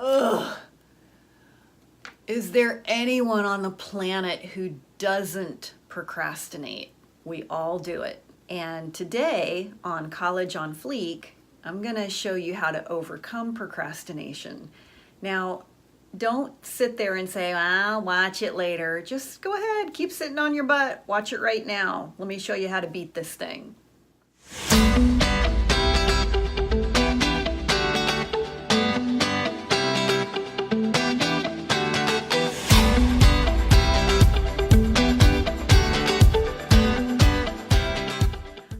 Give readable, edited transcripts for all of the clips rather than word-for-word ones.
Ugh. Is there anyone on the planet who doesn't procrastinate? We all do it. And today on College on Fleek, I'm going to show you how to overcome procrastination. Now, don't sit there and say, I'll watch it later. Just go ahead, keep sitting on your butt. Watch it right now. Let me show you how to beat this thing.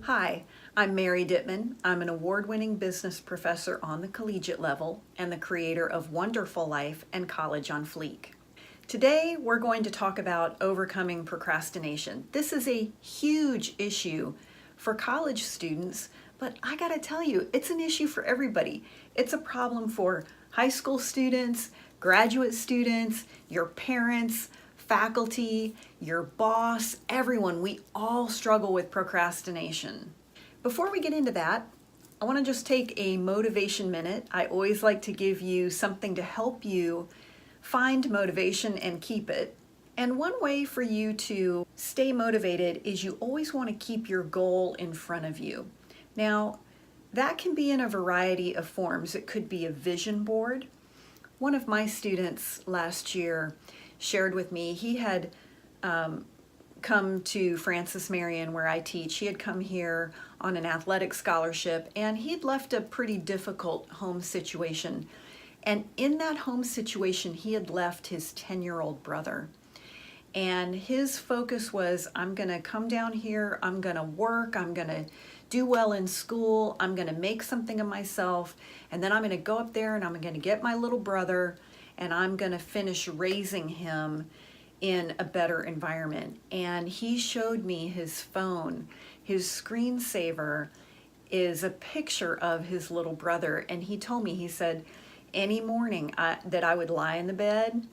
Hi, I'm Mary Dittman. I'm an award-winning business professor on the collegiate level and the creator of One-Derful Life and College on Fleek. Today, we're going to talk about overcoming procrastination. This is a huge issue for college students, but I gotta tell you, it's an issue for everybody. It's a problem for high school students, graduate students, your parents, faculty, your boss, everyone. We all struggle with procrastination. Before we get into that, I want to just take a motivation minute. I always like to give you something to help you find motivation and keep it. And one way for you to stay motivated is you always want to keep your goal in front of you. Now, that can be in a variety of forms. It could be a vision board. One of my students last year shared with me, he had come to Francis Marion where I teach. He had come here on an athletic scholarship, and he'd left a pretty difficult home situation. And in that home situation, he had left his 10-year-old brother. And his focus was, I'm gonna come down here, I'm gonna work, I'm gonna do well in school, I'm gonna make something of myself, and then I'm gonna go up there and I'm gonna get my little brother and I'm gonna finish raising him in a better environment. And he showed me his phone. His screensaver is a picture of his little brother. And he told me, he said, any morning that I would lie in the bed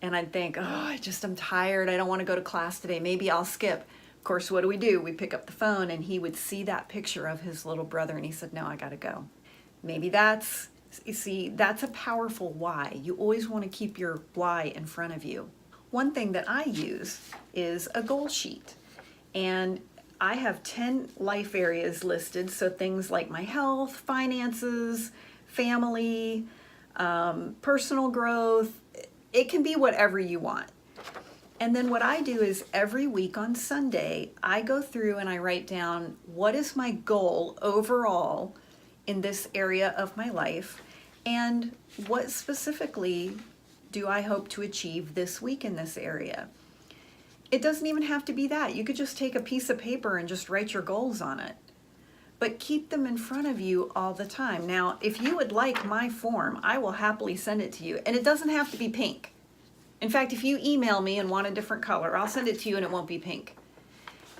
and I'd think, oh, I'm tired. I don't want to go to class today. Maybe I'll skip. Of course, what do? We pick up the phone and he would see that picture of his little brother and he said, no, I gotta go. Maybe that's a powerful why. You always want to keep your why in front of you. One thing that I use is a goal sheet. And I have 10 life areas listed. So things like my health, finances, family, personal growth. It can be whatever you want. And then what I do is every week on Sunday, I go through and I write down what is my goal overall in this area of my life, and what specifically do I hope to achieve this week in this area. It doesn't even have to be that. You could just take a piece of paper and just write your goals on it. But keep them in front of you all the time. Now, if you would like my form, I will happily send it to you. And it doesn't have to be pink. In fact, if you email me and want a different color, I'll send it to you and it won't be pink.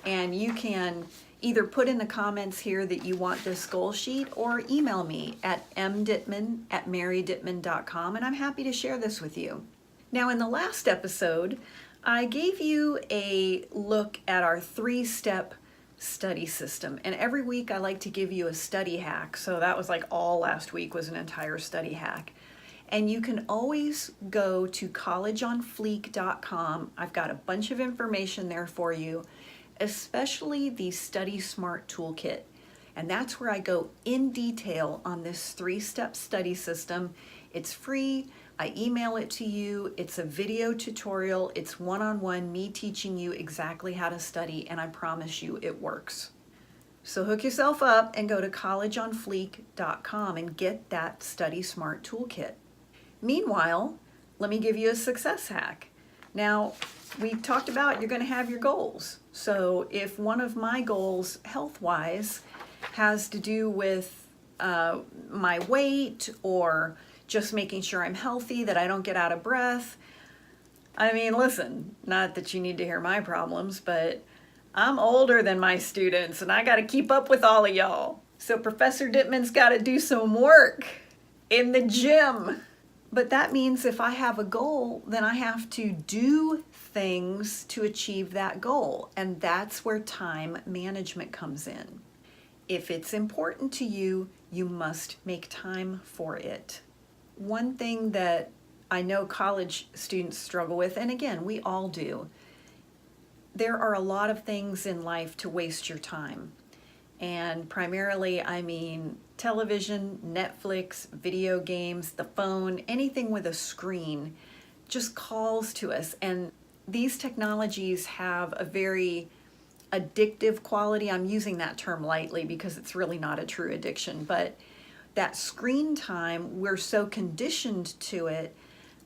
And you can either put in the comments here that you want this goal sheet or email me at mdittman@marydittman.com, and I'm happy to share this with you. Now, in the last episode, I gave you a look at our 3-step study system, and every week I like to give you a study hack. So that was like all last week was an entire study hack. And you can always go to collegeonfleek.com. I've got a bunch of information there for you, especially the Study Smart Toolkit. And that's where I go in detail on this 3-step study system. It's free. I email it to you. It's a video tutorial. It's one-on-one, me teaching you exactly how to study, and I promise you it works. So hook yourself up and go to collegeonfleek.com and get that Study Smart Toolkit. Meanwhile, let me give you a success hack. Now, we talked about you're going to have your goals. So if one of my goals health-wise has to do with my weight or just making sure I'm healthy, that I don't get out of breath, I mean, listen, not that you need to hear my problems, but I'm older than my students and I got to keep up with all of y'all. So Professor Dittman's got to do some work in the gym. But that means if I have a goal, then I have to do things to achieve that goal. And that's where time management comes in. If it's important to you, you must make time for it. One thing that I know college students struggle with, and again, we all do, there are a lot of things in life to waste your time. And primarily, I mean television, Netflix, video games, the phone, anything with a screen just calls to us. And these technologies have a very addictive quality. I'm using that term lightly because it's really not a true addiction, but that screen time, we're so conditioned to it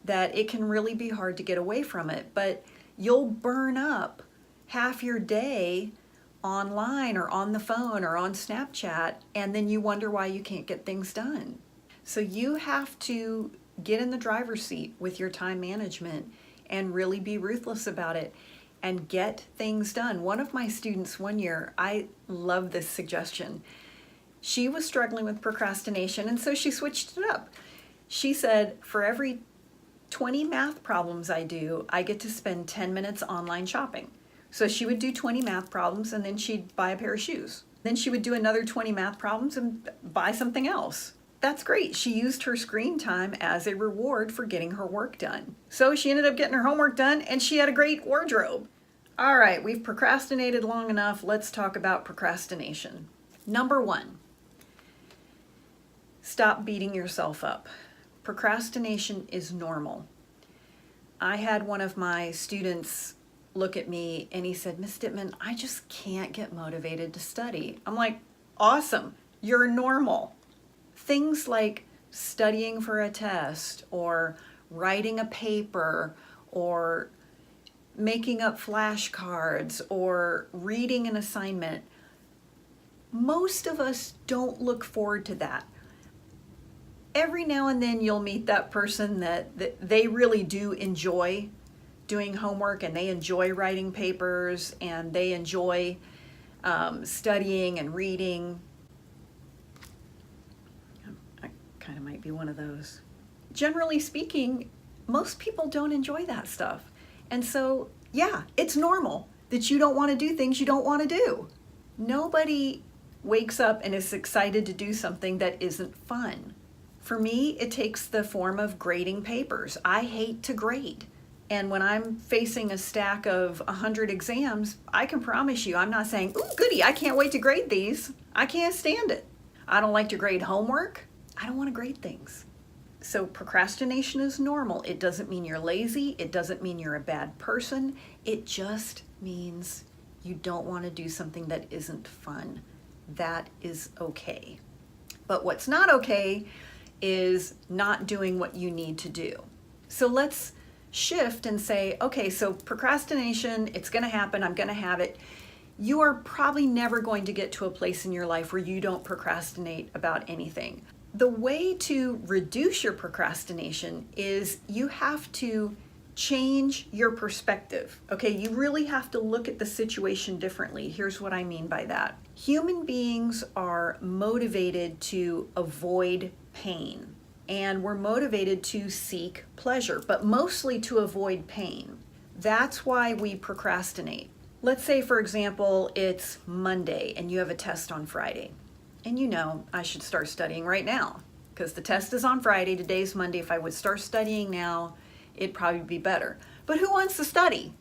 that it can really be hard to get away from it. But you'll burn up half your day online or on the phone or on Snapchat, and then you wonder why you can't get things done. So you have to get in the driver's seat with your time management and really be ruthless about it and get things done. One of my students one year, I love this suggestion. She was struggling with procrastination, and so she switched it up. She said, for every 20 math problems I do, I get to spend 10 minutes online shopping. So she would do 20 math problems and then she'd buy a pair of shoes. Then she would do another 20 math problems and buy something else. That's great. She used her screen time as a reward for getting her work done. So she ended up getting her homework done and she had a great wardrobe. All right, we've procrastinated long enough. Let's talk about procrastination. Number 1, stop beating yourself up. Procrastination is normal. I had one of my students look at me and he said, Miss Dittman, I just can't get motivated to study. I'm like, awesome, you're normal. Things like studying for a test or writing a paper or making up flashcards or reading an assignment, most of us don't look forward to that. Every now and then you'll meet that person that they really do enjoy doing homework and they enjoy writing papers and they enjoy studying and reading. I kind of might be one of those. Generally speaking, most people don't enjoy that stuff. And so, yeah, it's normal that you don't want to do things you don't want to do. Nobody wakes up and is excited to do something that isn't fun. For me, it takes the form of grading papers. I hate to grade. And when I'm facing a stack of 100 exams, I can promise you, I'm not saying, ooh, goody, I can't wait to grade these. I can't stand it. I don't like to grade homework. I don't want to grade things. So procrastination is normal. It doesn't mean you're lazy. It doesn't mean you're a bad person. It just means you don't want to do something that isn't fun. That is okay. But what's not okay is not doing what you need to do. So let's shift and say, okay, so procrastination, it's going to happen. I'm going to have it. You are probably never going to get to a place in your life where you don't procrastinate about anything. The way to reduce your procrastination is you have to change your perspective. Okay, you really have to look at the situation differently. Here's what I mean by that. Human beings are motivated to avoid pain, and we're motivated to seek pleasure, but mostly to avoid pain. That's why we procrastinate. Let's say, for example, it's Monday and you have a test on Friday. And you know, I should start studying right now because the test is on Friday. Today's Monday. If I would start studying now, it'd probably be better. But who wants to study?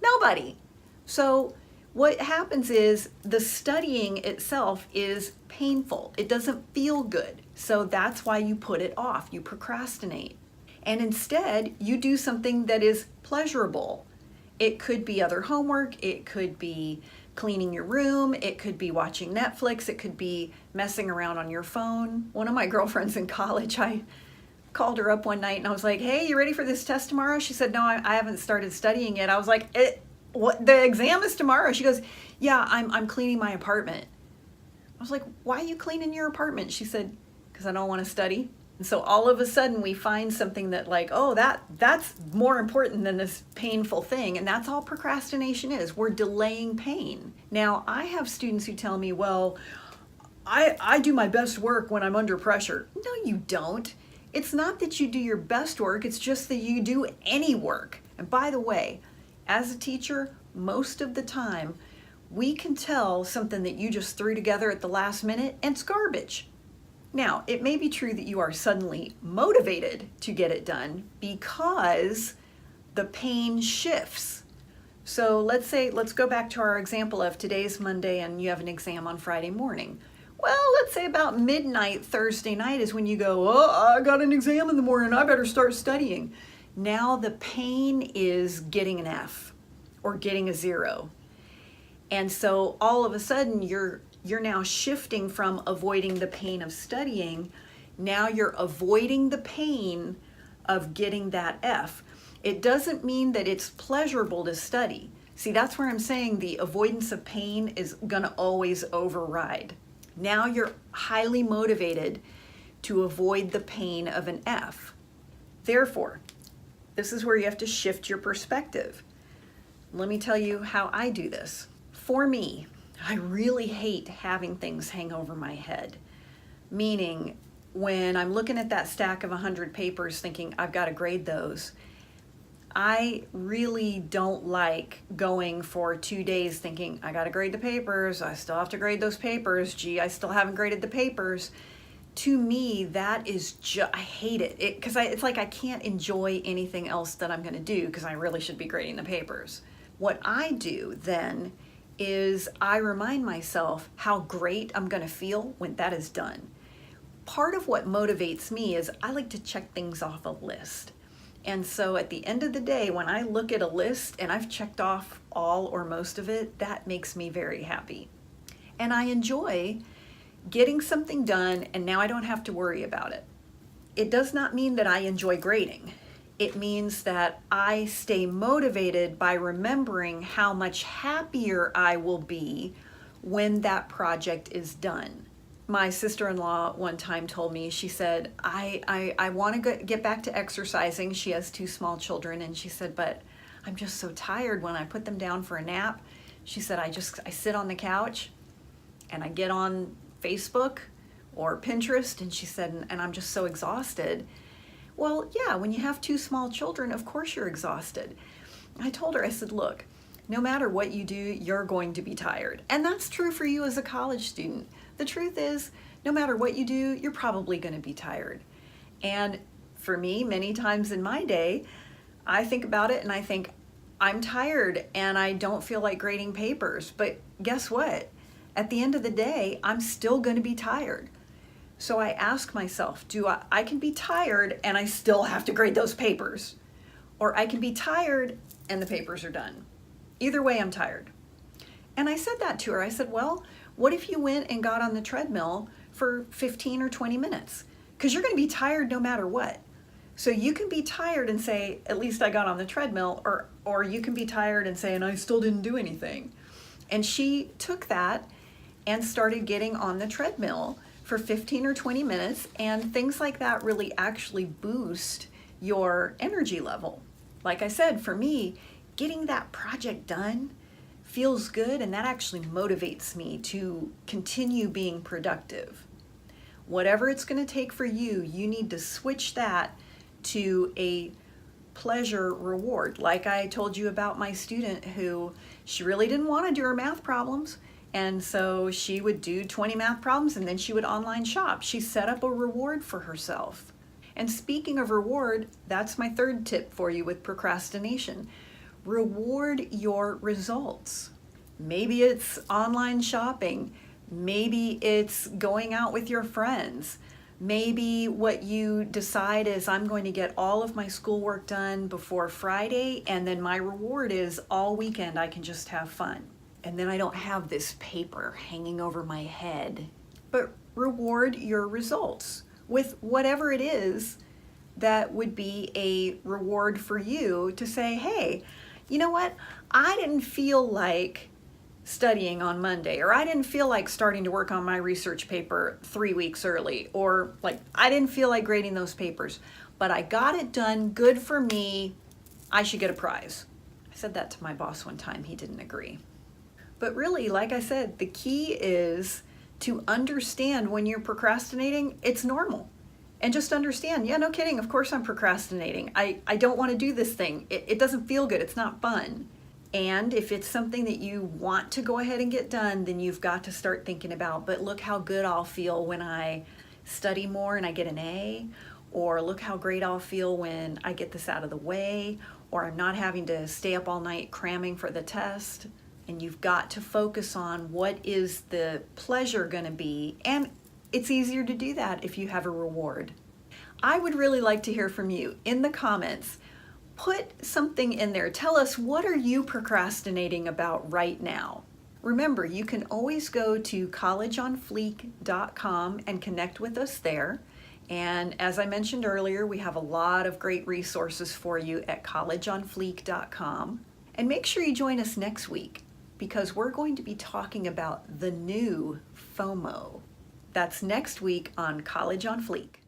Nobody. So what happens is the studying itself is painful. It doesn't feel good. So that's why you put it off. You procrastinate. And instead, you do something that is pleasurable. It could be other homework. It could be cleaning your room. It could be watching Netflix. It could be messing around on your phone. One of my girlfriends in college, I called her up one night and I was like, hey, you ready for this test tomorrow? She said, no, I haven't started studying yet. I was like, what? The exam is tomorrow? She goes, yeah, I'm cleaning my apartment. I was like, why are you cleaning your apartment? She said, because I don't want to study. And so all of a sudden we find something that like, oh, that's more important than this painful thing. And that's all procrastination is. We're delaying pain. Now, I have students who tell me, well, I do my best work when I'm under pressure. No, you don't. It's not that you do your best work. It's just that you do any work. And by the way, as a teacher, most of the time, we can tell something that you just threw together at the last minute and it's garbage. Now, it may be true that you are suddenly motivated to get it done because the pain shifts. So let's go back to our example of today's Monday and you have an exam on Friday morning. Well, let's say about midnight Thursday night is when you go, oh, I got an exam in the morning, I better start studying. Now the pain is getting an F or getting a 0. And so all of a sudden you're now shifting from avoiding the pain of studying. Now you're avoiding the pain of getting that F. It doesn't mean that it's pleasurable to study. See, that's where I'm saying the avoidance of pain is gonna always override. Now you're highly motivated to avoid the pain of an F. Therefore, this is where you have to shift your perspective. Let me tell you how I do this. For me, I really hate having things hang over my head. Meaning, when I'm looking at that stack of 100 papers thinking I've got to grade those, I really don't like going for 2 days thinking I got to grade the papers, I still have to grade those papers, gee, I still haven't graded the papers. To me, that is I hate it because it's like I can't enjoy anything else that I'm going to do because I really should be grading the papers. What I do then is I remind myself how great I'm going to feel when that is done. Part of what motivates me is I like to check things off a list. And so at the end of the day, when I look at a list and I've checked off all or most of it, that makes me very happy. And I enjoy getting something done and now I don't have to worry about it. It does not mean that I enjoy grading. It means that I stay motivated by remembering how much happier I will be when that project is done. My sister-in-law one time told me, she said, I want to get back to exercising. She has 2 small children, and she said, but I'm just so tired when I put them down for a nap. She said, I sit on the couch and I get on Facebook or Pinterest, and she said, and I'm just so exhausted. Well, yeah, when you have 2 small children, of course you're exhausted. I told her, I said, look, no matter what you do, you're going to be tired. And that's true for you as a college student. The truth is, no matter what you do, you're probably going to be tired. And for me, many times in my day, I think about it and I think, I'm tired and I don't feel like grading papers. But guess what? At the end of the day, I'm still going to be tired. So I ask myself, I can be tired and I still have to grade those papers? Or I can be tired and the papers are done. Either way, I'm tired. And I said that to her. I said, well, what if you went and got on the treadmill for 15 or 20 minutes? Because you're going to be tired no matter what. So you can be tired and say, at least I got on the treadmill, or you can be tired and say, and I still didn't do anything. And she took that and started getting on the treadmill for 15 or 20 minutes, and things like that really actually boost your energy level. Like I said, for me, getting that project done feels good, and that actually motivates me to continue being productive. Whatever it's going to take for you, you need to switch that to a pleasure reward. Like I told you about my student who, she really didn't want to do her math problems, and so she would do 20 math problems and then she would online shop. She set up a reward for herself. And speaking of reward, that's my 3rd tip for you with procrastination. Reward your results. Maybe it's online shopping. Maybe it's going out with your friends. Maybe what you decide is, I'm going to get all of my schoolwork done before Friday, and then my reward is all weekend I can just have fun. And then I don't have this paper hanging over my head. But reward your results with whatever it is that would be a reward for you to say, hey, you know what? I didn't feel like studying on Monday, or I didn't feel like starting to work on my research paper 3 weeks early, or like I didn't feel like grading those papers, but I got it done, good for me, I should get a prize. I said that to my boss one time, he didn't agree. But really, like I said, the key is to understand when you're procrastinating, it's normal. And just understand, yeah, no kidding, of course I'm procrastinating. I don't want to do this thing. It doesn't feel good, it's not fun. And if it's something that you want to go ahead and get done, then you've got to start thinking about, but look how good I'll feel when I study more and I get an A, or look how great I'll feel when I get this out of the way, or I'm not having to stay up all night cramming for the test. And you've got to focus on what is the pleasure going to be, and it's easier to do that if you have a reward. I would really like to hear from you in the comments. Put something in there. Tell us, what are you procrastinating about right now? Remember, you can always go to collegeonfleek.com and connect with us there. And as I mentioned earlier, we have a lot of great resources for you at collegeonfleek.com. And make sure you join us next week, because we're going to be talking about the new FOMO. That's next week on College on Fleek.